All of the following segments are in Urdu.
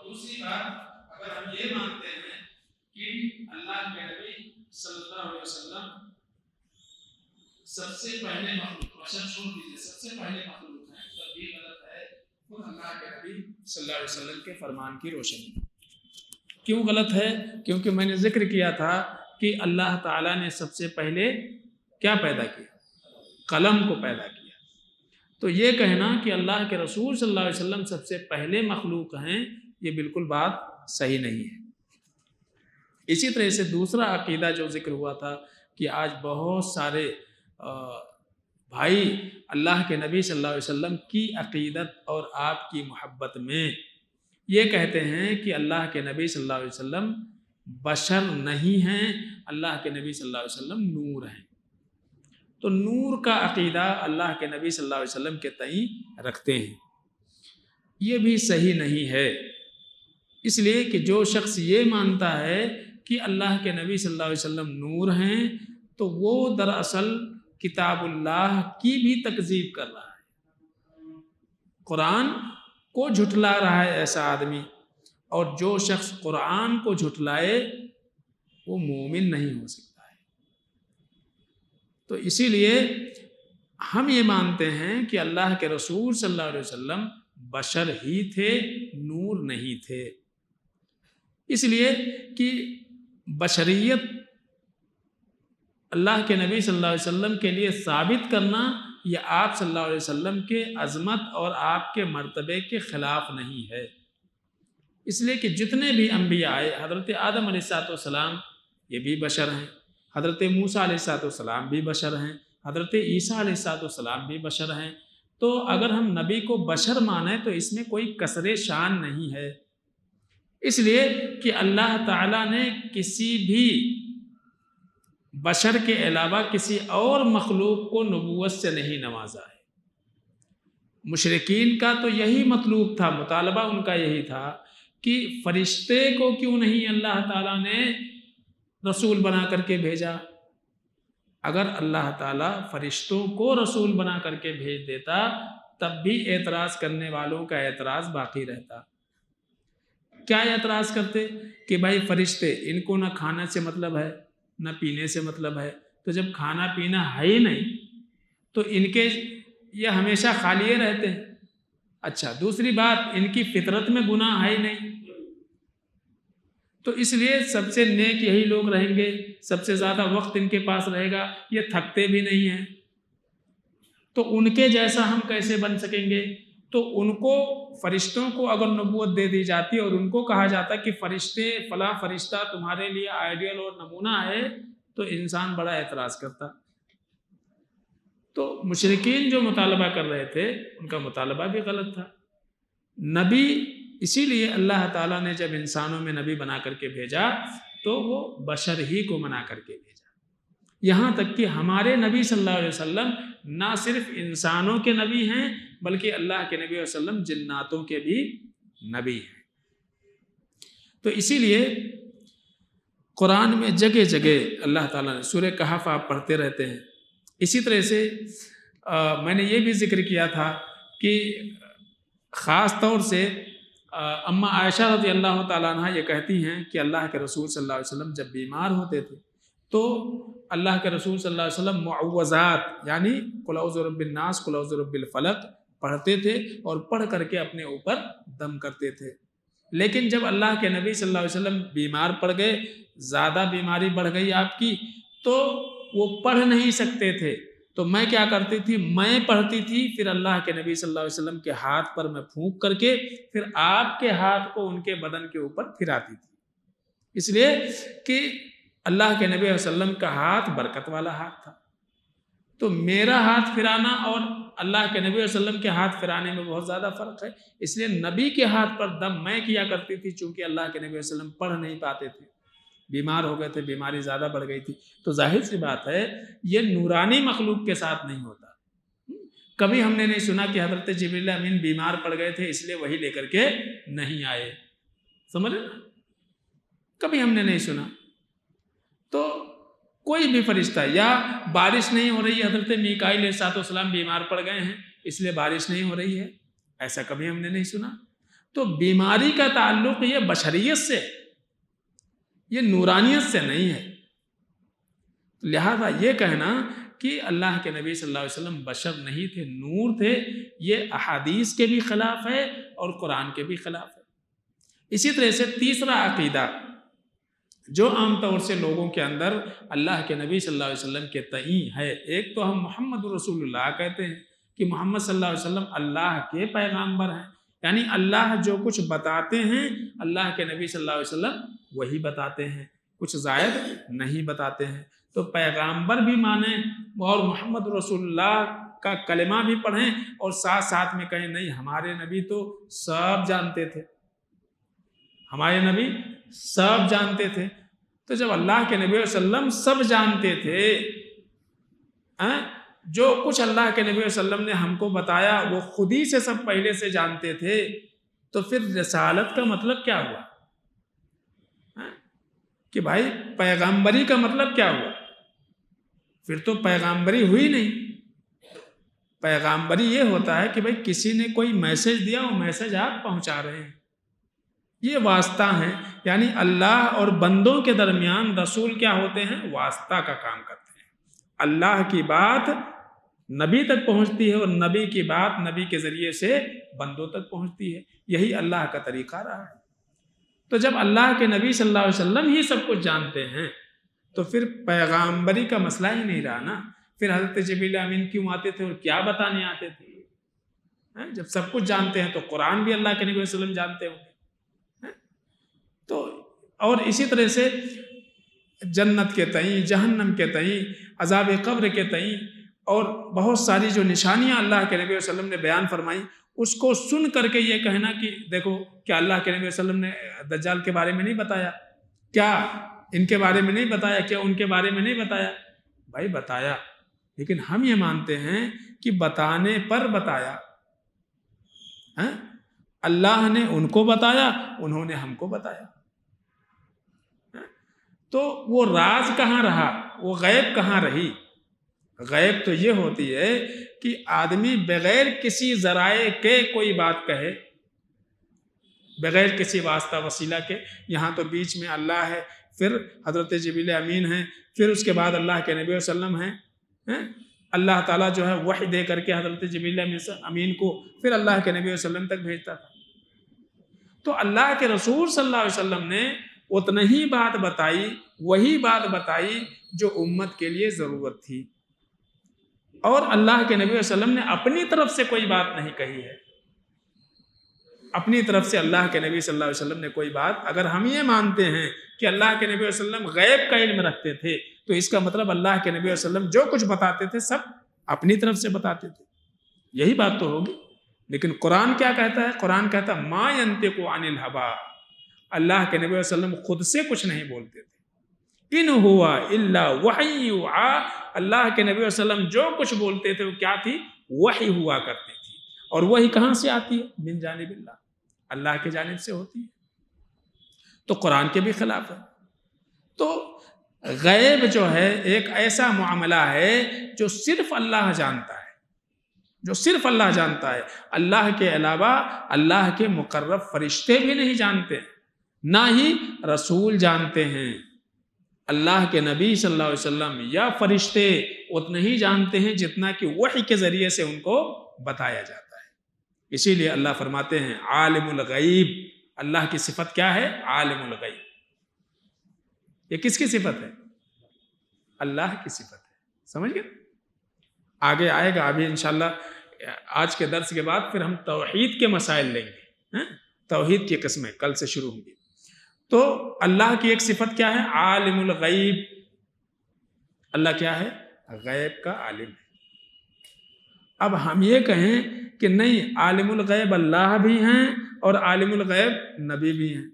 دوسری بات، اگر ہم یہ مانتے ہیں کہ اللہ کے نبی صلی اللہ علیہ وسلم سب سے پہلے مخلوق، بشر چھوڑ دیجیے، سب سے پہلے مخلوق ہیں، تو یہ غلط ہے خود اللہ کے نبی صلی اللہ علیہ وسلم کے فرمان کی روشنی۔ کیوں غلط ہے؟ کیونکہ میں نے ذکر کیا تھا کہ اللہ تعالیٰ نے سب سے پہلے کیا پیدا کیا؟ قلم کو پیدا کیا۔ تو یہ کہنا کہ اللہ کے رسول صلی اللہ علیہ وسلم سب سے پہلے مخلوق ہیں، یہ بالکل بات صحیح نہیں ہے۔ اسی طرح سے دوسرا عقیدہ جو ذکر ہوا تھا کہ آج بہت سارے بھائی اللہ کے نبی صلی اللہ علیہ وسلم کی عقیدت اور آپ کی محبت میں یہ کہتے ہیں کہ اللہ کے نبی صلی اللہ علیہ وسلم بشر نہیں ہیں، اللہ کے نبی صلی اللہ علیہ وسلم نور ہیں۔ تو نور کا عقیدہ اللہ کے نبی صلی اللہ علیہ وسلم کے تئیں رکھتے ہیں، یہ بھی صحیح نہیں ہے۔ اس لیے کہ جو شخص یہ مانتا ہے کہ اللہ کے نبی صلی اللہ علیہ وسلم نور ہیں تو وہ دراصل کتاب اللہ کی بھی تکذیب کر رہا ہے، قرآن کو جھٹلا رہا ہے ایسا آدمی، اور جو شخص قرآن کو جھٹلائے وہ مومن نہیں ہو سکتا ہے۔ تو اسی لیے ہم یہ مانتے ہیں کہ اللہ کے رسول صلی اللہ علیہ وسلم بشر ہی تھے، نور نہیں تھے، اس لیے کہ بشریت اللہ کے نبی صلی اللہ علیہ وسلم کے لیے ثابت کرنا یہ آپ صلی اللہ علیہ وسلم کے عظمت اور آپ کے مرتبے کے خلاف نہیں ہے۔ اس لیے کہ جتنے بھی انبیاء آئے، حضرت آدم علیہ السلام یہ بھی بشر ہیں، حضرت موسیٰ علیہ السلام بھی بشر ہیں، حضرت عیسیٰ علیہ السلام بھی بشر ہیں۔ تو اگر ہم نبی کو بشر مانیں تو اس میں کوئی کسر شان نہیں ہے، اس لیے کہ اللہ تعالیٰ نے کسی بھی بشر کے علاوہ کسی اور مخلوق کو نبوت سے نہیں نوازا ہے۔ مشرکین کا تو یہی مطلوب تھا، مطالبہ ان کا یہی تھا کہ فرشتے کو کیوں نہیں اللہ تعالیٰ نے رسول بنا کر کے بھیجا؟ اگر اللہ تعالیٰ فرشتوں کو رسول بنا کر کے بھیج دیتا تب بھی اعتراض کرنے والوں کا اعتراض باقی رہتا۔ کیا اعتراض کرتے کہ بھائی فرشتے، ان کو نہ کھانے سے مطلب ہے نہ پینے سے مطلب ہے، تو جب کھانا پینا ہے ہی نہیں تو ان کے یہ ہمیشہ خالی رہتے ہیں۔ اچھا، دوسری بات، ان کی فطرت میں گناہ ہے ہی نہیں، تو اس لیے سب سے نیک یہی لوگ رہیں گے، سب سے زیادہ وقت ان کے پاس رہے گا، یہ تھکتے بھی نہیں ہیں، تو ان کے جیسا ہم کیسے بن سکیں گے؟ تو ان کو، فرشتوں کو اگر نبوت دے دی جاتی اور ان کو کہا جاتا کہ فرشتے، فلاں فرشتہ تمہارے لیے آئیڈیل اور نمونہ ہے، تو انسان بڑا اعتراض کرتا۔ تو مشرکین جو مطالبہ کر رہے تھے ان کا مطالبہ بھی غلط تھا۔ نبی، اسی لیے اللہ تعالیٰ نے جب انسانوں میں نبی بنا کر کے بھیجا تو وہ بشر ہی کو بنا کر کے بھیجا، یہاں تک کہ ہمارے نبی صلی اللہ علیہ وسلم نہ صرف انسانوں کے نبی ہیں بلکہ اللہ کے نبی علیہ وسلم جناتوں کے بھی نبی ہیں۔ تو اسی لیے قرآن میں جگہ جگہ اللہ تعالیٰ نے، سورہ کہف آپ پڑھتے رہتے ہیں، اسی طرح سے میں نے یہ بھی ذکر کیا تھا کہ خاص طور سے اماں عائشہ رضی اللہ تعالیٰ عنہ یہ کہتی ہیں کہ اللہ کے رسول صلی اللہ علیہ وسلم جب بیمار ہوتے تھے تو اللہ کے رسول صلی اللہ علیہ وسلم معوذات یعنی قل اعوذ برب الناس، قل اعوذ برب الفلق پڑھتے تھے اور پڑھ کر کے اپنے اوپر دم کرتے تھے۔ لیکن جب اللہ کے نبی صلی اللہ علیہ وسلم بیمار پڑ گئے، زیادہ بیماری بڑھ گئی آپ کی، تو وہ پڑھ نہیں سکتے تھے، تو میں کیا کرتی تھی، میں پڑھتی تھی، پھر اللہ کے نبی صلی اللہ علیہ وسلم کے ہاتھ پر میں پھونک کر کے پھر آپ کے ہاتھ کو ان کے بدن کے اوپر پھراتی تھی، اس لیے کہ اللہ کے نبی علیہ وسلم کا ہاتھ برکت والا ہاتھ تھا۔ تو میرا ہاتھ پھرانا اور اللہ کے نبی علیہ وسلم کے ہاتھ پھرانے میں بہت زیادہ فرق ہے، اس لیے نبی کے ہاتھ پر دم میں کیا کرتی تھی، چونکہ اللہ کے نبی علیہ وسلم پڑھ نہیں پاتے تھے، بیمار ہو گئے تھے، بیماری زیادہ بڑھ گئی تھی، تو ظاہر سی بات ہے یہ نورانی مخلوق کے ساتھ نہیں ہوتا۔ کبھی ہم نے نہیں سنا کہ حضرت جبریل امین بیمار پڑ گئے تھے اس لیے وہی لے کر کے نہیں آئے، سمجھ رہے نا، کبھی ہم نے نہیں سنا۔ تو کوئی بھی فرشتہ، یا بارش نہیں ہو رہی ہے، حضرت میکائیل علیہ السلام بیمار پڑ گئے ہیں اس لیے بارش نہیں ہو رہی ہے، ایسا کبھی ہم نے نہیں سنا۔ تو بیماری کا تعلق یہ بشریت سے ہے، یہ نورانیت سے نہیں ہے۔ لہذا یہ کہنا کہ اللہ کے نبی صلی اللہ علیہ وسلم بشر نہیں تھے، نور تھے، یہ احادیث کے بھی خلاف ہے اور قرآن کے بھی خلاف ہے۔ اسی طرح سے تیسرا عقیدہ جو عام طور سے لوگوں کے اندر اللہ کے نبی صلی اللہ علیہ وسلم کے تئیں ہے، ایک تو ہم محمد رسول اللہ کہتے ہیں کہ محمد صلی اللہ علیہ وسلم اللہ کے پیغامبر ہیں، یعنی اللہ جو کچھ بتاتے ہیں اللہ کے نبی صلی اللہ علیہ وسلم وہی بتاتے ہیں، کچھ زائد نہیں بتاتے ہیں۔ تو پیغامبر بھی مانیں اور محمد رسول اللہ کا کلمہ بھی پڑھیں اور ساتھ ساتھ میں کہیں نہیں ہمارے نبی تو سب جانتے تھے، ہمارے نبی سب جانتے تھے۔ تو جب اللہ کے نبی صلی اللہ علیہ وسلم سب جانتے تھے، جو کچھ اللہ کے نبی صلی اللہ علیہ وسلم نے ہم کو بتایا وہ خود ہی سے سب پہلے سے جانتے تھے، تو پھر رسالت کا مطلب کیا ہوا؟ کہ بھائی پیغامبری کا مطلب کیا ہوا؟ پھر تو پیغامبری ہوئی نہیں۔ پیغامبری یہ ہوتا ہے کہ بھائی کسی نے کوئی میسج دیا، وہ میسج آپ پہنچا رہے ہیں، یہ واسطہ ہیں، یعنی اللہ اور بندوں کے درمیان رسول کیا ہوتے ہیں؟ واسطہ کا کام کرتے ہیں۔ اللہ کی بات نبی تک پہنچتی ہے اور نبی کی بات نبی کے ذریعے سے بندوں تک پہنچتی ہے، یہی اللہ کا طریقہ رہا ہے۔ تو جب اللہ کے نبی صلی اللہ علیہ وسلم ہی سب کچھ جانتے ہیں تو پھر پیغامبری کا مسئلہ ہی نہیں رہا نا۔ پھر حضرت جبریل امین کیوں آتے تھے اور کیا بتانے آتے تھے؟ جب سب کچھ جانتے ہیں تو قرآن بھی اللہ کے نبی صلی اللہ علیہ وسلم جانتے ہوں گے۔ تو اور اسی طرح سے جنت کے تئیں، جہنم کے تئیں، عذاب قبر کے تئیں اور بہت ساری جو نشانیاں اللہ کے نبی صلی اللہ علیہ وسلم نے بیان فرمائی، اس کو سن کر کے یہ کہنا کہ دیکھو کیا اللہ کے نبی صلی اللہ علیہ وسلم نے دجال کے بارے میں نہیں بتایا؟ کیا ان کے بارے میں نہیں بتایا؟ کیا ان کے بارے میں نہیں بتایا؟ بھائی بتایا، لیکن ہم یہ مانتے ہیں کہ بتانے پر بتایا۔ اللہ نے ان کو بتایا، انہوں نے ہم کو بتایا۔ تو وہ راز کہاں رہا؟ وہ غیب کہاں رہی؟ غیب تو یہ ہوتی ہے کہ آدمی بغیر کسی ذرائع کے کوئی بات کہے، بغیر کسی واسطہ وسیلہ کے۔ یہاں تو بیچ میں اللہ ہے، پھر حضرت جبریل امین ہیں، پھر اس کے بعد اللہ کے نبی صلی اللہ علیہ وسلم ہیں۔ اللہ تعالیٰ جو ہے وحی دے کر کے حضرت جبریل امین کو پھر اللہ کے نبی صلی اللہ علیہ وسلم تک بھیجتا تھا۔ تو اللہ کے رسول صلی اللہ علیہ وسلم نے اتنا ہی بات بتائی، وہی بات بتائی جو امت کے لیے ضرورت تھی، اور اللہ کے نبی صلی اللہ علیہ وسلم نے اپنی طرف سے کوئی بات نہیں کہی ہے۔ اپنی طرف سے اللہ کے نبی صلی اللہ علیہ وسلم نے کوئی بات، اگر ہم یہ مانتے ہیں کہ اللہ کے نبی صلی اللہ علیہ وسلم غیب کا علم رکھتے تھے تو اس کا مطلب اللہ کے نبی صلی اللہ علیہ وسلم جو کچھ بتاتے تھے سب اپنی طرف سے بتاتے تھے، یہی بات تو ہوگی۔ لیکن قرآن کیا کہتا ہے؟ قرآن کہتا ہے ما ینطق عن الہوا، اللہ کے نبی صلی اللہ علیہ وسلم خود سے کچھ نہیں بولتے تھے۔ ان ہوا الا وحی یوحی، اللہ کے نبی صلی اللہ علیہ وسلم جو کچھ بولتے تھے وہ کیا تھی؟ وحی ہوا کرتی تھی۔ اور وحی کہاں سے آتی ہے؟ من جانب اللہ، اللہ کی جانب سے ہوتی ہے۔ تو قرآن کے بھی خلاف ہے۔ تو غیب جو ہے ایک ایسا معاملہ ہے جو صرف اللہ جانتا ہے، جو صرف اللہ جانتا ہے۔ اللہ کے علاوہ اللہ کے مقرب فرشتے بھی نہیں جانتے، نہ ہی رسول جانتے ہیں۔ اللہ کے نبی صلی اللہ علیہ وسلم یا فرشتے اتنا ہی جانتے ہیں جتنا کہ وحی کے ذریعے سے ان کو بتایا جاتا ہے۔ اسی لیے اللہ فرماتے ہیں عالم الغیب، اللہ کی صفت کیا ہے؟ عالم الغیب۔ یہ کس کی صفت ہے؟ اللہ کی صفت ہے، سمجھ گئے؟ آگے آئے گا ابھی انشاءاللہ آج کے درس کے بعد، پھر ہم توحید کے مسائل لیں گے، توحید کی قسمیں کل سے شروع ہوں گی۔ تو اللہ کی ایک صفت کیا ہے؟ عالم الغیب۔ اللہ کیا ہے؟ غیب کا عالم ہے۔ اب ہم یہ کہیں کہ نہیں، عالم الغیب اللہ بھی ہیں اور عالم الغیب نبی بھی ہیں،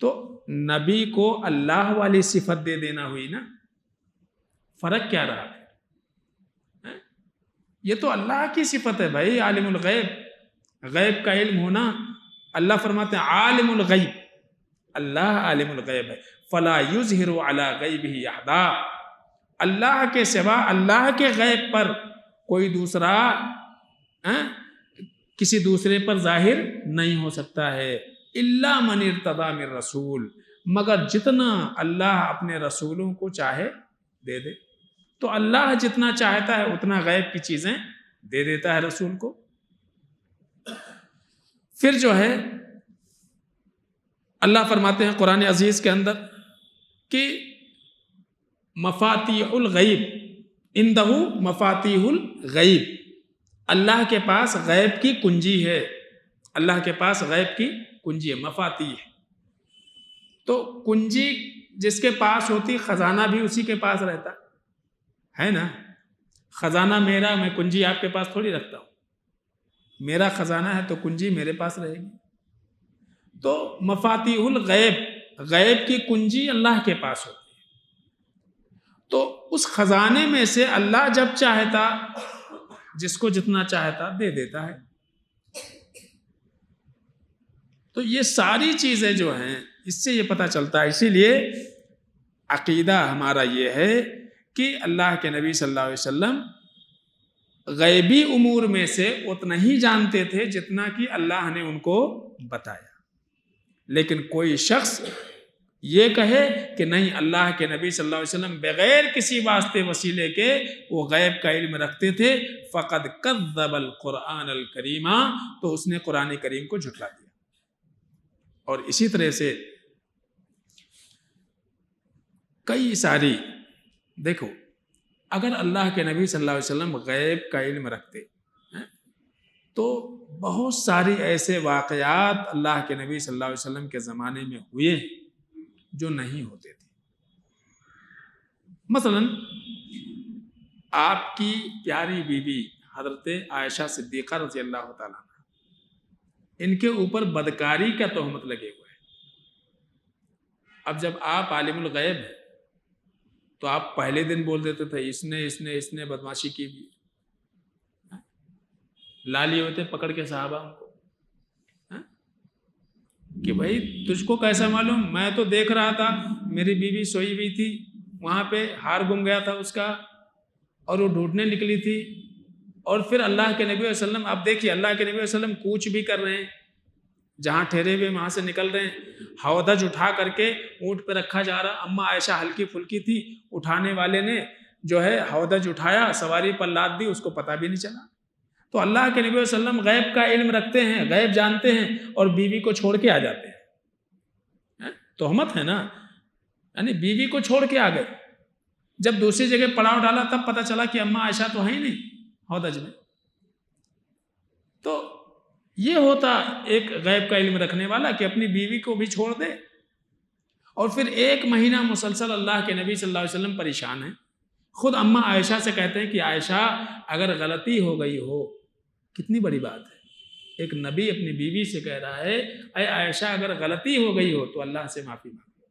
تو نبی کو اللہ والی صفت دے دینا ہوئی نا، فرق کیا رہا؟ یہ تو اللہ کی صفت ہے بھائی، عالم الغیب، غیب کا علم ہونا۔ اللہ فرماتے ہیں عالم الغیب، اللہ عالم الغیب ہے، فلا یظہر علی غیبہ احدا، اللہ کے سوا اللہ کے غیب پر کوئی دوسرا کسی دوسرے پر ظاہر نہیں ہو سکتا ہے، الا من ارتضی من رسول، مگر جتنا اللہ اپنے رسولوں کو چاہے دے دے۔ تو اللہ جتنا چاہتا ہے اتنا غیب کی چیزیں دے دیتا ہے رسول کو۔ پھر جو ہے اللہ فرماتے ہیں قرآن عزیز کے اندر کہ مفاتیح الغیب عندہ مفاتیح الغیب، اللہ کے پاس غیب کی کنجی ہے، اللہ کے پاس غیب کی کنجی ہے، مفاتیح۔ تو کنجی جس کے پاس ہوتی، خزانہ بھی اسی کے پاس رہتا ہے نا۔ خزانہ میرا، میں کنجی آپ کے پاس تھوڑی رکھتا ہوں، میرا خزانہ ہے تو کنجی میرے پاس رہے گی۔ تو مفاتیح الغیب، غیب کی کنجی اللہ کے پاس ہوتی ہے، تو اس خزانے میں سے اللہ جب چاہتا جس کو جتنا چاہتا دے دیتا ہے۔ تو یہ ساری چیزیں جو ہیں اس سے یہ پتہ چلتا ہے، اسی لیے عقیدہ ہمارا یہ ہے کہ اللہ کے نبی صلی اللہ علیہ وسلم غیبی امور میں سے اتنا ہی جانتے تھے جتنا کہ اللہ نے ان کو بتایا۔ لیکن کوئی شخص یہ کہے کہ نہیں اللہ کے نبی صلی اللہ علیہ وسلم بغیر کسی واسطے وسیلے کے وہ غیب کا علم رکھتے تھے، فقد کذب القرآن الکریم، تو اس نے قرآن کریم کو جھٹلا دیا۔ اور اسی طرح سے کئی ساری، دیکھو اگر اللہ کے نبی صلی اللہ علیہ وسلم غیب کا علم رکھتے تو بہت ساری ایسے واقعات اللہ کے نبی صلی اللہ علیہ وسلم کے زمانے میں ہوئے جو نہیں ہوتے تھے۔ مثلا آپ کی پیاری بیوی حضرت عائشہ صدیقہ رضی اللہ تعالیٰ عنہ، ان کے اوپر بدکاری کا تہمت لگے ہوئے ہیں۔ اب جب آپ عالم الغیب ہیں تو آپ پہلے دن بول دیتے تھے اس نے بدماشی کی بھی، لالی ہوتے پکڑ کے صحابہ کو کہ بھائی تجھ کو کیسا معلوم، میں تو دیکھ رہا تھا میری بیوی سوئی ہوئی تھی، وہاں پہ ہار گم گیا تھا اس کا اور وہ ڈھونڈنے نکلی تھی، اور پھر اللہ کے نبی علیہ وسلم، آپ دیکھیے اللہ کے نبی علیہ وسلم کوچ بھی کر رہے ہیں، جہاں ٹھہرے ہوئے وہاں سے نکل رہے ہیں، ہودج اٹھا کر کے اونٹ پہ رکھا جا رہا، اما عائشہ ہلکی پھلکی تھی، اٹھانے والے نے جو ہے ہودج اٹھایا، سواری پر لاد دی، اس کو پتہ بھی نہیں چلا۔ تو اللہ کے نبی علیہ وسلم غیب کا علم رکھتے ہیں، غیب جانتے ہیں، اور بیوی کو چھوڑ کے آ جاتے ہیں۔ تہمت ہے نا، یعنی بیوی کو چھوڑ کے آ گئے، جب دوسری جگہ پڑاؤ ڈالا تب پتہ چلا کہ اما عائشہ تو ہے ہی نہیں ہودج میں۔ تو یہ ہوتا ایک غیب کا علم رکھنے والا کہ اپنی بیوی کو بھی چھوڑ دے، اور پھر 1 مہینہ مسلسل اللہ کے نبی صلی اللہ علیہ وسلم پریشان ہیں۔ خود اما عائشہ سے کہتے ہیں کہ عائشہ اگر غلطی ہو گئی ہو، کتنی بڑی بات ہے، ایک نبی اپنی بیوی سے کہہ رہا ہے اے عائشہ اگر غلطی ہو گئی ہو تو اللہ سے معافی مانگ لو،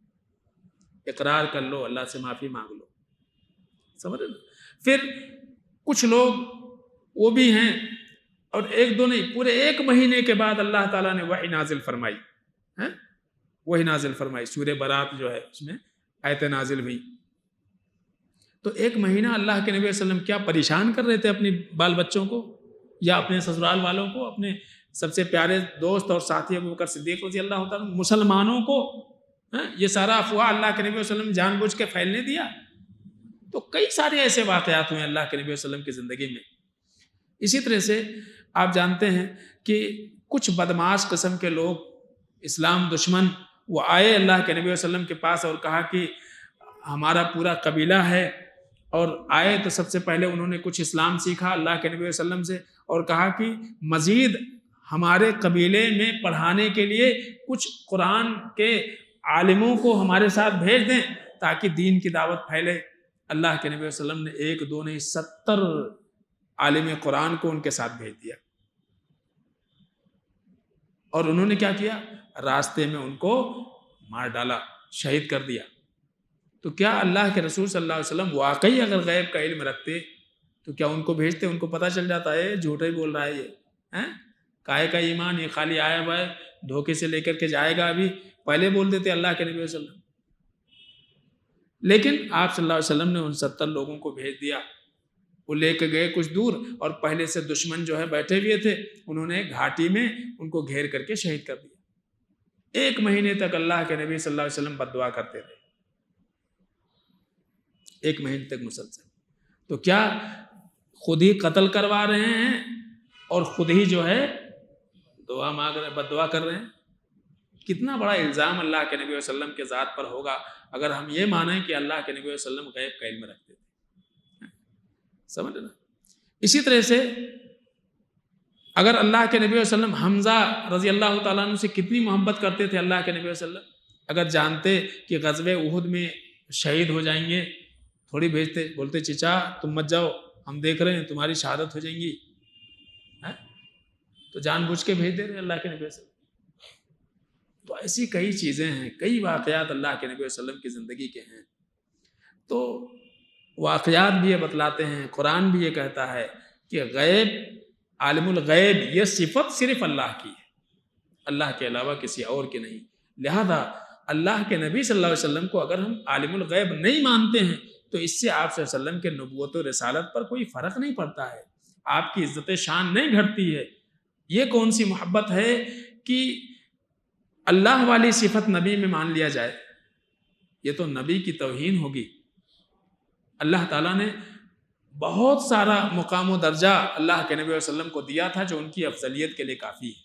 اقرار کر لو، اللہ سے معافی مانگ لو، سمجھ رہے نا۔ پھر کچھ لوگ وہ بھی ہیں، اور 1-2 نہیں، پورے 1 مہینے کے بعد اللہ تعالیٰ نے وحی نازل فرمائی، وحی نازل فرمائی، سورہ برات جو ہے اس میں آیتیں نازل ہوئی۔ تو 1 مہینہ اللہ کے نبی علیہ وسلم کیا پریشان کر رہے تھے اپنی بال بچوں کو یا اپنے سسرال والوں کو، اپنے سب سے پیارے دوست اور ساتھی ابوبکر صدیق رضی اللہ تعالیٰ، مسلمانوں کو یہ سارا افواہ اللہ کے نبی علیہ وسلم جان بوجھ کے پھیلنے دیا؟ تو کئی سارے ایسے واقعات ہوئے اللہ کے نبی علیہ وسلم کی زندگی میں۔ اسی طرح سے آپ جانتے ہیں کہ کچھ بدمعاش قسم کے لوگ، اسلام دشمن، وہ آئے اللہ کے نبی علیہ وسلم کے پاس اور کہا کہ ہمارا پورا قبیلہ ہے، اور آئے تو سب سے پہلے انہوں نے کچھ اسلام سیکھا اللہ کے نبی علیہ وسلم سے، اور کہا کہ مزید ہمارے قبیلے میں پڑھانے کے لیے کچھ قرآن کے عالموں کو ہمارے ساتھ بھیج دیں تاکہ دین کی دعوت پھیلے۔ اللہ کے نبی علیہ وسلم نے 1-2 نہیں 70 عالم قرآن کو ان کے ساتھ بھیج دیا، اور انہوں نے کیا کیا، راستے میں ان کو مار ڈالا، شہید کر دیا۔ تو کیا اللہ کے رسول صلی اللہ علیہ وسلم واقعی اگر غیب کا علم رکھتے تو کیا ان کو بھیجتے؟ ان کو پتہ چل جاتا ہے جھوٹا ہی بول رہا ہے یہ، کائے کا ایمان، یہ خالی آیا ہوا ہے، دھوکے سے لے کر کے جائے گا، ابھی پہلے بول دیتے اللہ کے نبی علیہ وسلم۔ لیکن آپ صلی اللہ علیہ وسلم نے ان 70 لوگوں کو بھیج دیا، وہ لے کے گئے کچھ دور، اور پہلے سے دشمن جو ہے بیٹھے ہوئے تھے، انہوں نے گھاٹی میں ان کو گھیر کر کے شہید کر دیا۔ 1 مہینے تک اللہ کے نبی صلی اللہ علیہ وسلم بد دعا کرتے رہے، 1 مہینے تک مسلسل۔ تو کیا خود ہی قتل کروا رہے ہیں اور خود ہی جو ہے دعا مانگ رہے، بد دعا کر رہے ہیں؟ کتنا بڑا الزام اللہ کے نبی صلی اللہ علیہ وسلم کے ذات پر ہوگا اگر ہم یہ مانیں کہ اللہ کے نبی صلی اللہ علیہ وسلم غیب کا علم رکھتے تھے۔ سمجھ نا؟ اسی طرح سے اگر اللہ کے نبی صلی اللہ علیہ وسلم حمزہ رضی اللہ تعالیٰ عنہ سے کتنی محبت کرتے تھے اللہ کے نبی صلی اللہ علیہ وسلم، اگر جانتے کہ غزوہ احد میں شہید ہو جائیں گے تھوڑی بھیجتے، بولتے چچا تم مت جاؤ، ہم دیکھ رہے ہیں تمہاری شہادت ہو جائیں گی، تو جان بوجھ کے بھیج دے رہے اللہ کے نبی صلی اللہ علیہ وسلم۔ تو ایسی کئی چیزیں ہیں، کئی واقعات اللہ کے نبی صلی اللہ علیہ وسلم کی زندگی کے ہیں۔ تو واقعات بھی یہ بتلاتے ہیں، قرآن بھی یہ کہتا ہے کہ غیب، عالم الغیب، یہ صفت صرف اللہ کی ہے، اللہ کے علاوہ کسی اور کی نہیں۔ لہذا اللہ کے نبی صلی اللہ علیہ وسلم کو اگر ہم عالم الغیب نہیں مانتے ہیں تو اس سے آپ صلی اللہ علیہ وسلم کے نبوت و رسالت پر کوئی فرق نہیں پڑتا ہے، آپ کی عزت شان نہیں گھٹتی ہے۔ یہ کون سی محبت ہے کہ اللہ والی صفت نبی میں مان لیا جائے؟ یہ تو نبی کی توہین ہوگی۔ اللہ تعالیٰ نے بہت سارا مقام و درجہ اللہ کے نبی صلی اللہ علیہ وسلم کو دیا تھا جو ان کی افضلیت کے لیے کافی ہے۔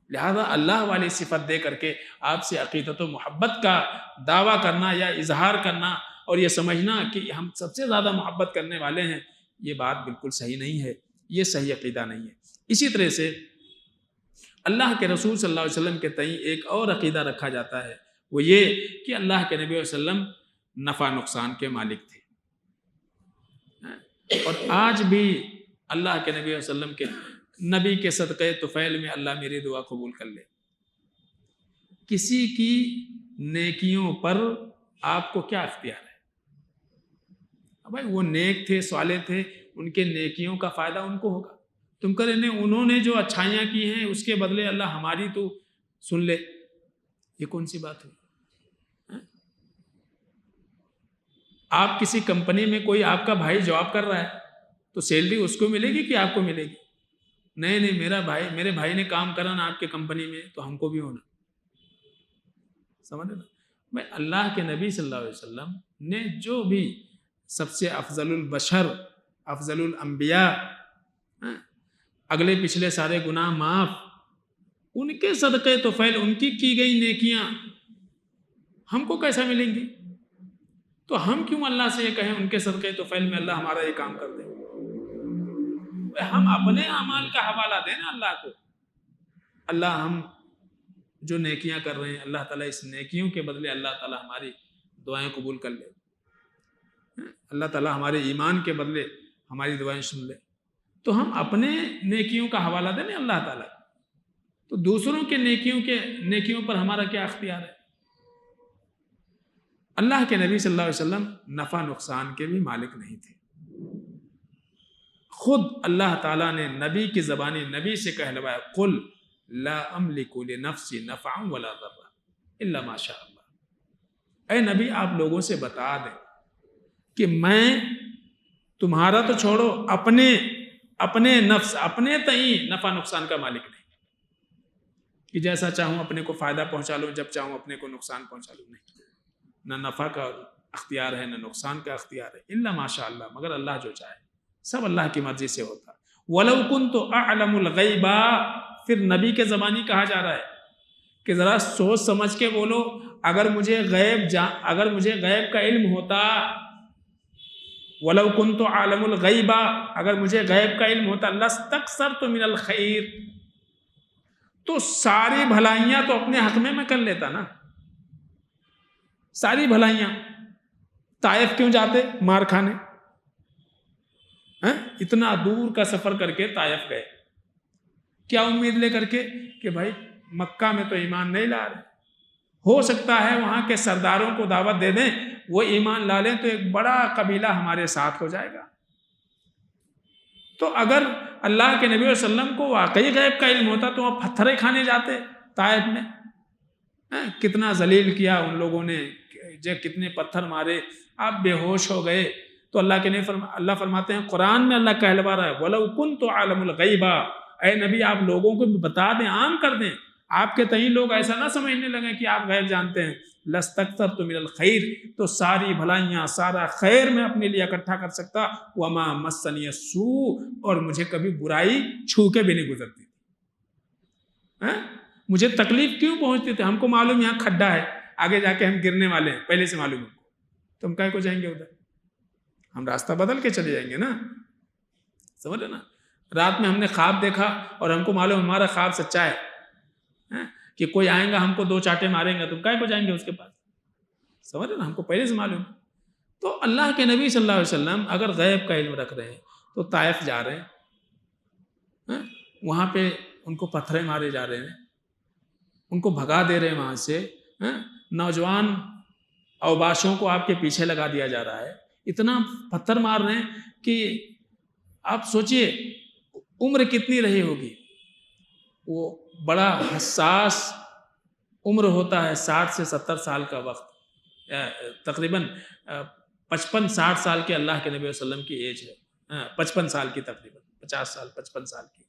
لہذا اللہ والی صفت دے کر کے آپ سے عقیدت و محبت کا دعویٰ کرنا یا اظہار کرنا اور یہ سمجھنا کہ ہم سب سے زیادہ محبت کرنے والے ہیں، یہ بات بالکل صحیح نہیں ہے، یہ صحیح عقیدہ نہیں ہے۔ اسی طرح سے اللہ کے رسول صلی اللہ علیہ وسلم کے تئیں ایک اور عقیدہ رکھا جاتا ہے، وہ یہ کہ اللہ کے نبی صلی اللہ علیہ وسلم نفع نقصان کے مالک تھے، اور آج بھی اللہ کے نبی صلی اللہ علیہ وسلم کے نبی کے صدقے طفیل میں اللہ میری دعا قبول کر لے۔ کسی کی نیکیوں پر آپ کو کیا اختیار ہے؟ بھائی وہ نیک تھے، صالح تھے، ان کے نیکیوں کا فائدہ ان کو ہوگا۔ تم کرے انہوں نے جو اچھائیاں کی ہیں اس کے بدلے اللہ ہماری تو سن لے، یہ کون سی بات ہے؟ آپ کسی کمپنی میں کوئی آپ کا بھائی جاب کر رہا ہے تو سیلری اس کو ملے گی کہ آپ کو ملے گی؟ نہیں، میرے بھائی نے کام کرا نا آپ کے کمپنی میں تو ہم کو بھی ہونا۔ سمجھ نا؟ میں اللہ کے نبی صلی اللہ علیہ وسلم نے جو بھی سب سے افضل البشر، افضل الانبیاء، اگلے پچھلے سارے گناہ معاف، ان کے صدقے طفیل، ان کی گئی نیکیاں ہم کو کیسا ملیں گی؟ تو ہم کیوں اللہ سے یہ کہیں ان کے صدقے طفیل میں اللہ ہمارا یہ کام کر دے؟ ہم اپنے اعمال کا حوالہ دیں نا اللہ کو۔ اللہ ہم جو نیکیاں کر رہے ہیں، اللہ تعالیٰ اس نیکیوں کے بدلے اللہ تعالیٰ ہماری دعائیں قبول کر لے، اللہ تعالیٰ ہمارے ایمان کے بدلے ہماری دعائیں سن لے۔ تو ہم اپنے نیکیوں کا حوالہ دیں نا اللہ تعالیٰ، تو دوسروں کے نیکیوں پر ہمارا کیا اختیار ہے؟ اللہ کے نبی صلی اللہ علیہ وسلم نفع نقصان کے بھی مالک نہیں تھے۔ خود اللہ تعالیٰ نے نبی کی زبانی نبی سے کہلوایا، قل لا املک لنفسی نفعا ولا ضرا الا ما شاء اللہ۔ اے نبی آپ لوگوں سے بتا دیں کہ میں تمہارا تو چھوڑو، اپنے نفس، اپنے تئیں نفع نقصان کا مالک نہیں کہ جیسا چاہوں اپنے کو فائدہ پہنچا لوں، جب چاہوں اپنے کو نقصان پہنچا لوں، نہیں۔ نہ نفع کا اختیار ہے نہ نقصان کا اختیار ہے، الا ما شاء اللہ، مگر اللہ جو چاہے، سب اللہ کی مرضی سے ہوتا۔ وَلَوْ كُنْتُ أَعْلَمُ الْغَيْبَ، پھر نبی کے زبانی کہا جا رہا ہے کہ ذرا سوچ سمجھ کے بولو، اگر مجھے غیب کا علم ہوتا، وَلَوْ كُنْتُ أَعْلَمُ الْغَيْبَ، اگر مجھے غیب کا علم ہوتا، لَاسْتَكْثَرْتُ مِنَ الْخَيْرِ، تو ساری بھلائیاں تو اپنے حق میں کر لیتا نا، ساری بھلائیاں۔ طائف کیوں جاتے مار کھانے؟ اتنا دور کا سفر کر کے طائف گئے، کیا امید لے کر کے کہ بھائی مکہ میں تو ایمان نہیں لا رہے، ہو سکتا ہے وہاں کے سرداروں کو دعوت دے دیں، وہ ایمان لا لیں تو ایک بڑا قبیلہ ہمارے ساتھ ہو جائے گا۔ تو اگر اللہ کے نبی صلی اللہ علیہ وسلم کو واقعی غیب کا علم ہوتا تو وہ پتھریں کھانے جاتے طائف میں۔ کتنا ذلیل کیا ان لوگوں نے، کتنے پتھر مارے، آپ بے ہوش ہو گئے، تو اللہ فرماتے ہیں قرآن میں، اللہ کہلوا رہا ہے وَلَوْ كُنْتُ عَالِمُ الْغَيْبَ، اے نبی آپ لوگوں کو بتا دیں، عام کر دیں، آپ کے تئیں لوگ ایسا نہ سمجھنے لگیں کہ آپ غیب جانتے ہیں، لَاسْتَكْثَرْتُ مِنَ الْخَيْرِ، تو ساری بھلائیاں، سارا خیر میں اپنے لیے اکٹھا کر سکتا، وَمَا مَسَّنِيَ السُّوءُ، اور مجھے کبھی برائی چھو کے بھی نہیں گزرتی تھی۔ مجھے تکلیف کیوں پہنچتی تھی؟ ہم کو معلوم یہاں کھڈا ہے، آگے جا کے ہم گرنے والے ہیں، پہلے سے معلوم ہے، تو ہم کہے کو جائیں گے ادھر؟ ہم راستہ بدل کے چلے جائیں گے نا، سمجھ رہے نا؟ رات میں ہم نے خواب دیکھا اور ہم کو معلوم ہمارا خواب سچا ہے کہ کوئی آئیں گا ہم کو 2 چاٹے ماریں گا، تو کہے کو جائیں گے اس کے پاس؟ سمجھ رہے نا؟ ہم کو پہلے سے معلوم ہے۔ تو اللہ کے نبی صلی اللہ علیہ وسلم اگر غیب کا علم رکھ رہے ہیں تو طائف جا رہے ہیں، وہاں پہ ان کو پتھریں مارے جا رہے ہیں، ان کو بھگا دے رہے ہیں وہاں سے، نوجوان اوباشوں کو آپ کے پیچھے لگا دیا جا رہا ہے، اتنا پتھر مار رہے ہیں کہ آپ سوچئے عمر کتنی رہی ہوگی۔ وہ بڑا حساس عمر ہوتا ہے، 60 سے 70 سال کا وقت، تقریباً 55-60 سال کے اللہ کے نبی صلی اللہ علیہ وسلم کی ایج ہے، 55 سال کی، تقریباً 50 سال 55 سال کی،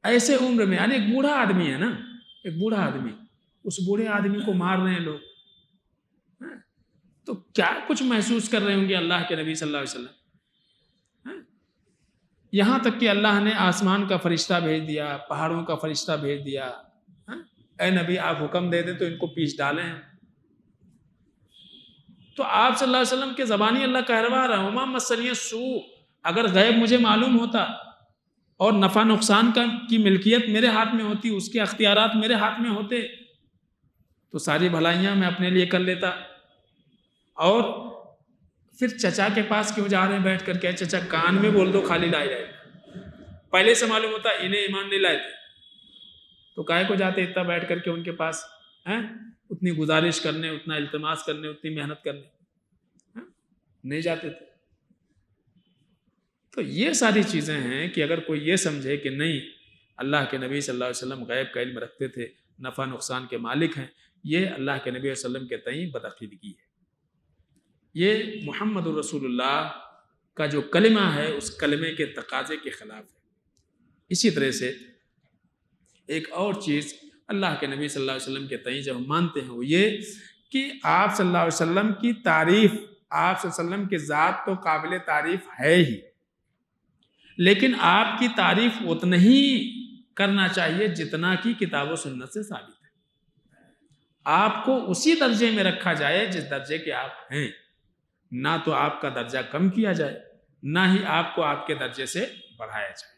ایسے عمر میں، یعنی ایک بوڑھا آدمی ہے نا، ایک بوڑھا آدمی، اس بوڑھے آدمی کو مار رہے ہیں لوگ، تو کیا کچھ محسوس کر رہے ہوں گے اللہ کے نبی صلی اللہ علیہ وسلم؟ یہاں تک کہ اللہ نے آسمان کا فرشتہ بھیج دیا، پہاڑوں کا فرشتہ بھیج دیا، اے نبی آپ حکم دے دیں تو ان کو پیچ ڈالیں۔ تو آپ صلی اللہ علیہ وسلم کے زبانی اللہ کہلوا رہا ہے وما مسنی السوء، اگر غیب مجھے معلوم ہوتا اور نفع نقصان کی ملکیت میرے ہاتھ میں ہوتی، اس کے اختیارات میرے ہاتھ میں ہوتے، تو ساری بھلائیاں میں اپنے لیے کر لیتا۔ اور پھر چچا کے پاس کیوں جا رہے ہیں بیٹھ کر کے؟ چچا کان میں بول دو خالی لا الہ الا اللہ، پہلے سے معلوم ہوتا انہیں ایمان نہیں لائے تھے تو کائے کو جاتے اتنا بیٹھ کر کے ان کے پاس، اتنی گزارش کرنے، اتنا التماس کرنے، اتنی محنت کرنے، نہیں جاتے تھے۔ تو یہ ساری چیزیں ہیں کہ اگر کوئی یہ سمجھے کہ نہیں اللہ کے نبی صلی اللہ علیہ وسلم غیب کا علم رکھتے تھے، نفع نقصان کے مالک ہیں، یہ اللہ کے نبی صلی اللہ علیہ وسلم کے تئیں بدعقیدگی ہے۔ یہ محمد الرسول اللہ کا جو کلمہ ہے اس کلمے کے تقاضے کے خلاف ہے۔ اسی طرح سے ایک اور چیز اللہ کے نبی صلی اللہ علیہ وسلم کے تئیں جب ہم مانتے ہیں وہ یہ کہ آپ صلی اللہ علیہ وسلم کی تعریف، آپ صلی اللہ علیہ وسلم کی ذات تو قابل تعریف ہے ہی، لیکن آپ کی تعریف اتنا ہی کرنا چاہیے جتنا کہ کتاب و سنت سے ثابت ہے۔ آپ کو اسی درجے میں رکھا جائے جس درجے کے آپ ہیں، نہ تو آپ کا درجہ کم کیا جائے، نہ ہی آپ کو آپ کے درجے سے بڑھایا جائے۔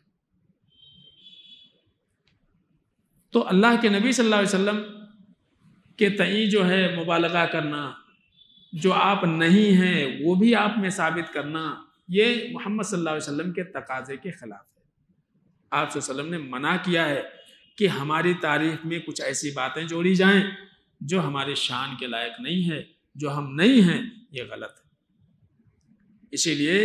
تو اللہ کے نبی صلی اللہ علیہ وسلم کے تئیں جو ہے مبالغہ کرنا، جو آپ نہیں ہیں وہ بھی آپ میں ثابت کرنا، یہ محمد صلی اللہ علیہ وسلم کے تقاضے کے خلاف ہے۔ آپ صلی اللہ علیہ وسلم نے منع کیا ہے کہ ہماری تعریف میں کچھ ایسی باتیں جوڑی جائیں جو ہمارے شان کے لائق نہیں ہے، جو ہم نہیں ہیں، یہ غلط ہے۔ اسی لیے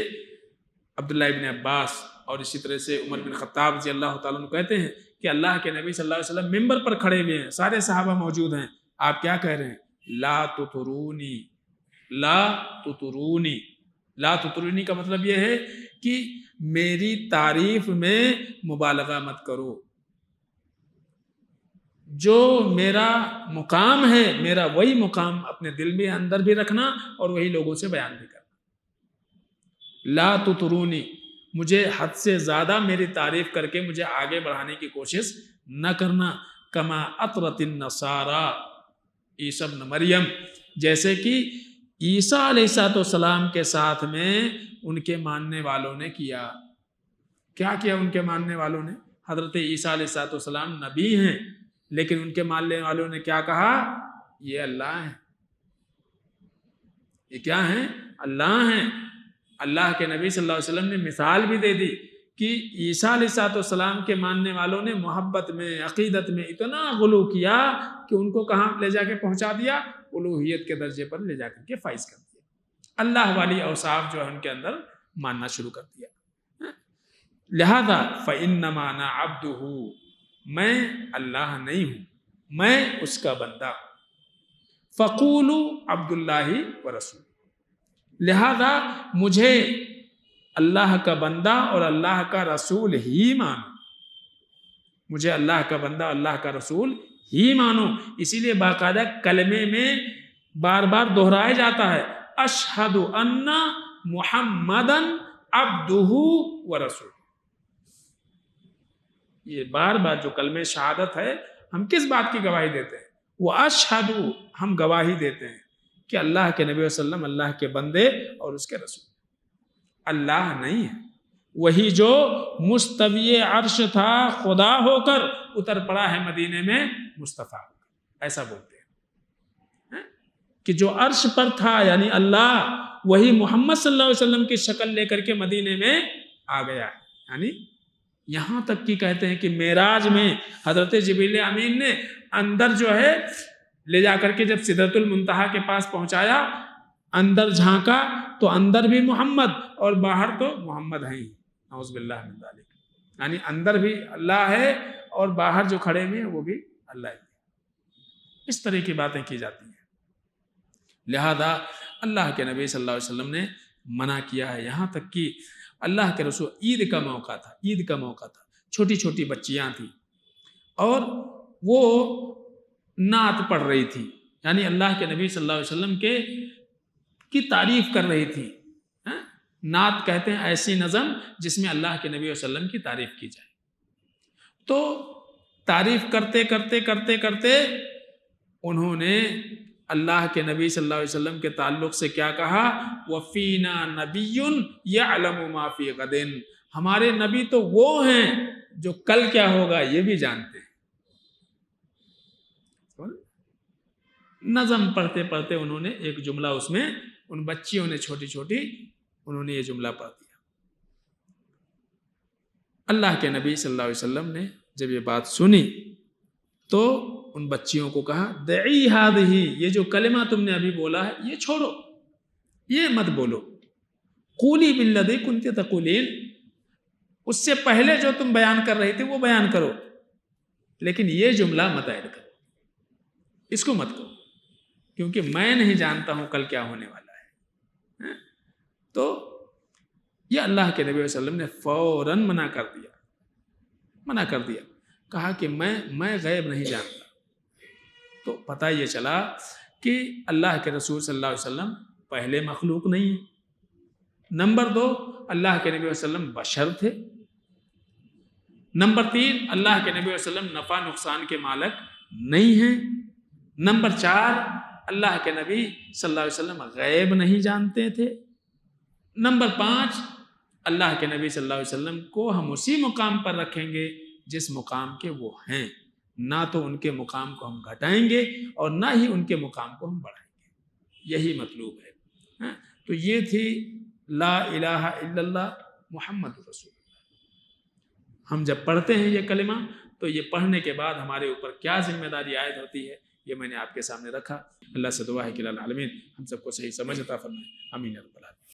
عبداللہ ابن عباس اور اسی طرح سے عمر بن خطاب رضی اللہ تعالیٰ عنہ کہتے ہیں کہ اللہ کے نبی صلی اللہ علیہ وسلم ممبر پر کھڑے ہوئے ہیں، سارے صحابہ موجود ہیں، آپ کیا کہہ رہے ہیں؟ لا تطرونی، لا تطرونی۔ لا تطرونی کا مطلب یہ ہے کہ میری تعریف میں مبالغہ مت کرو، جو میرا مقام ہے، میرا وہی مقام اپنے دل میں اندر بھی رکھنا اور وہی لوگوں سے بیان بھی کرنا۔ لا تطرونی، مجھے حد سے زیادہ میری تعریف کر کے مجھے آگے بڑھانے کی کوشش نہ کرنا۔ کما اطرت النصارى عیسیٰ ابن مریم، جیسے کہ عیسیٰ علیہ السلام کے ساتھ میں ان کے ماننے والوں نے کیا۔ کیا کیا ان کے ماننے والوں نے؟ حضرت عیسیٰ علیہ السلام نبی ہیں، لیکن ان کے ماننے والوں نے کیا کہا؟ یہ اللہ ہیں، یہ کیا ہیں؟ اللہ ہیں۔ اللہ کے نبی صلی اللہ علیہ وسلم نے مثال بھی دے دی کہ عیسیٰ علیہ السلام کے ماننے والوں نے محبت میں، عقیدت میں اتنا غلو کیا کہ ان کو کہاں لے جا کے پہنچا دیا؟ الوہیت کے درجے پر لے جا کر کے فائز کر دیا، اللہ والی اوصاف جو ہے ان کے اندر ماننا شروع کر دیا۔ لہذا فإنما أنا عبدہ، میں اللہ نہیں ہوں، میں اس کا بندہ۔ فقولوا عبد اللہ ورسول، لہذا مجھے اللہ کا بندہ اور اللہ کا رسول ہی مانو، مجھے اللہ کا بندہ اللہ کا رسول ہی مانو۔ اسی لیے باقاعدہ کلمے میں بار بار دہرایا جاتا ہے اشہد ان محمدن عبدہ ورسولہ۔ یہ بار بار جو کلمہ شہادت ہے، ہم کس بات کی گواہی دیتے ہیں؟ وہ اشہد، ہم گواہی دیتے ہیں کہ اللہ کے نبی صلی اللہ علیہ وسلم اللہ کے بندے اور اس کے رسول، اللہ نہیں ہے، وہی جو مستوی عرش تھا خدا ہو کر اتر پڑا ہے مدینے میں مصطفیٰ ہو کر، ایسا بولتے ہیں کہ جو عرش پر تھا یعنی اللہ، وہی محمد صلی اللہ علیہ وسلم کی شکل لے کر کے مدینے میں آ گیا ہے۔ یعنی یہاں تک کہ کہتے ہیں کہ معراج میں حضرت جبریل امین نے اندر جو ہے لے جا کر کے جب سدرۃ المنتہا کے پاس پہنچایا، اندر جھانکا تو اندر بھی محمد اور باہر تو محمد ہیں ہی، نعوذ باللہ من ذالک، یعنی اندر بھی اللہ ہے اور باہر جو کھڑے ہوئے ہیں وہ بھی اللہ ہے۔ اس طرح کی باتیں کی جاتی ہیں، لہذا اللہ کے نبی صلی اللہ علیہ وسلم نے منع کیا ہے۔ یہاں تک کہ اللہ کے رسول، عید کا موقع تھا، چھوٹی چھوٹی بچیاں تھیں اور وہ نعت پڑھ رہی تھی، یعنی اللہ کے نبی صلی اللہ علیہ وسلم کی تعریف کر رہی تھی۔ نعت کہتے ہیں ایسی نظم جس میں اللہ کے نبی صلی اللہ علیہ وسلم کی تعریف کی جائے۔ تو تعریف کرتے کرتے کرتے کرتے انہوں نے اللہ کے نبی صلی اللہ علیہ وسلم کے تعلق سے کیا کہا؟ وَفِينَا نَبِيٌّ يَعْلَمُ مَا فِي غَدٍ، ہمارے نبی تو وہ ہیں جو کل کیا ہوگا یہ بھی جانتے ہیں۔ نظم پڑھتے پڑھتے انہوں نے ایک جملہ، اس میں ان بچیوں نے چھوٹی چھوٹی انہوں نے یہ جملہ پڑھ دیا۔ اللہ کے نبی صلی اللہ علیہ وسلم نے جب یہ بات سنی تو ان بچیوں کو کہا دعی ہذہ، یہ جو کلمہ تم نے ابھی بولا ہے یہ چھوڑو، یہ مت بولو، قولی بالذی کنت تقولین، اس سے پہلے جو تم بیان کر رہے تھے وہ بیان کرو، لیکن یہ جملہ مت ایڈ کرو، اس کو مت کرو، کیونکہ میں نہیں جانتا ہوں کل کیا ہونے والا ہے۔ تو یہ اللہ کے نبی صلی اللہ علیہ وسلم نے فوراً منع کر دیا، کہا کہ میں غیب نہیں جانتا۔ تو پتہ یہ چلا کہ اللہ کے رسول صلی اللہ علیہ وسلم پہلے مخلوق نہیں ہے، نمبر 2 اللہ کے نبی صلی اللہ علیہ وسلم بشر تھے، نمبر 3 اللہ کے نبی صلی اللہ علیہ وسلم نفع نقصان کے مالک نہیں ہیں، نمبر 4 اللہ کے نبی صلی اللہ علیہ وسلم غیب نہیں جانتے تھے، نمبر 5 اللہ کے نبی صلی اللہ علیہ وسلم کو ہم اسی مقام پر رکھیں گے جس مقام کے وہ ہیں، نہ تو ان کے مقام کو ہم گھٹائیں گے اور نہ ہی ان کے مقام کو ہم بڑھائیں گے، یہی مطلوب ہے۔ تو یہ تھی لا الہ الا اللہ محمد رسول اللہ۔ ہم جب پڑھتے ہیں یہ کلمہ تو یہ پڑھنے کے بعد ہمارے اوپر کیا ذمہ داری عائد ہوتی ہے یہ میں نے آپ کے سامنے رکھا۔ اللہ سے دعا ہے کہ العالمین ہم سب کو صحیح سمجھ عطا فرمائے، آمین یا رب العالمین۔